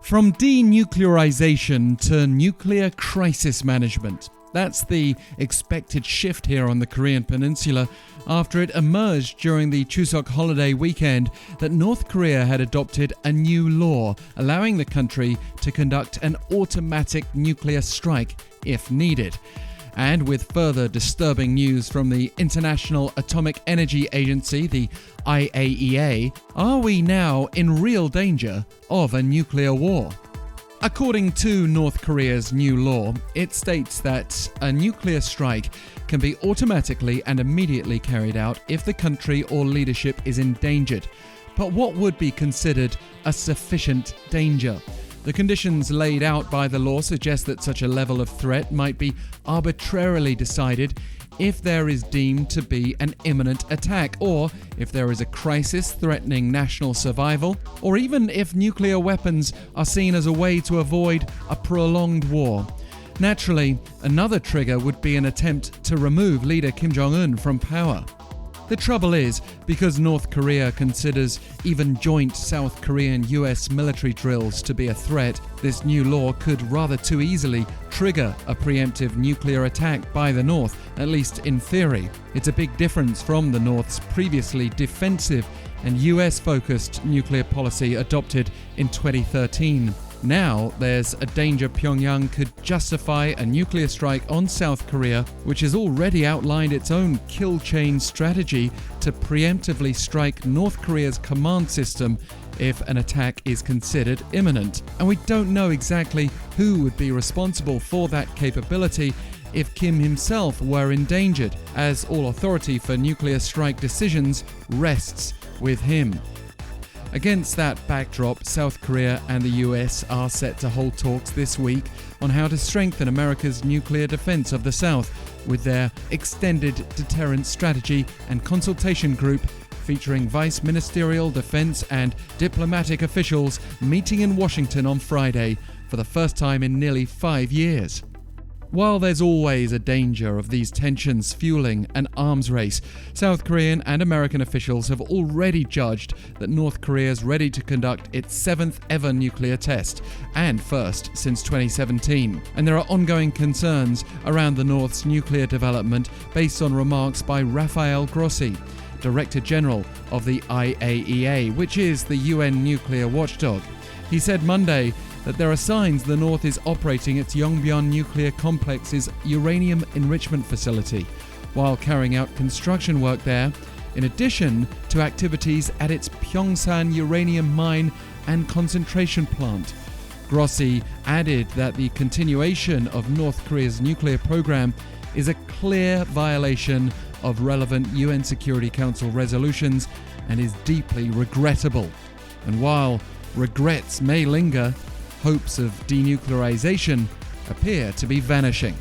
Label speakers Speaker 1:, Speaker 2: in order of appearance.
Speaker 1: From denuclearization to nuclear crisis management. That's the expected shift here on the Korean peninsula after it emerged during the Chuseok holiday weekend that North Korea had adopted a new law allowing the country to conduct an automatic nuclear strike if needed. And with further disturbing news from the International Atomic Energy Agency, the IAEA, are we now in real danger of a nuclear war? According to North Korea's new law, it states that a nuclear strike can be automatically and immediately carried out if the country or leadership is endangered. But what would be considered a sufficient danger? The conditions laid out by the law suggest that such a level of threat might be arbitrarily decided if there is deemed to be an imminent attack, or if there is a crisis threatening national survival, or even if nuclear weapons are seen as a way to avoid a prolonged war. Naturally, another trigger would be an attempt to remove leader Kim-Jong-un from power. The trouble is, because North Korea considers even joint South Korean-US military drills to be a threat, this new law could rather too easily trigger a preemptive nuclear attack by the North, at least in theory. It's a big difference from the North's previously defensive and US-focused nuclear policy adopted in 2013. Now, there's a danger Pyongyang could justify a nuclear strike on South Korea, which has already outlined its own kill chain strategy to preemptively strike North Korea's command system if an attack is considered imminent. And we don't know exactly who would be responsible for that capability if Kim himself were endangered, as all authority for nuclear strike decisions rests with him. Against that backdrop, South Korea and the US are set to hold talks this week on how to strengthen America's nuclear defense of the South, with their extended deterrence strategy and consultation group featuring vice ministerial, defense and diplomatic officials meeting in Washington on Friday for the first time in nearly 5 years. While there's always a danger of these tensions fueling an arms race, South Korean and American officials have already judged that North Korea is ready to conduct its 7th ever nuclear test, and first since 2017. And there are ongoing concerns around the North's nuclear development based on remarks by Rafael Grossi, Director General of the IAEA, which is the UN-nuclear-watchdog. He said Monday that there are signs the North is operating its Yongbyon nuclear complex's uranium-enrichment facility, while carrying out construction work there, in addition to activities at its Pyeongsan uranium mine and concentration plant. Grossi added that the continuation of North Korea's nuclear program is a clear violation of relevant UN Security Council resolutions and is deeply regrettable. And while regrets may linger, hopes of denuclearization appear to be vanishing.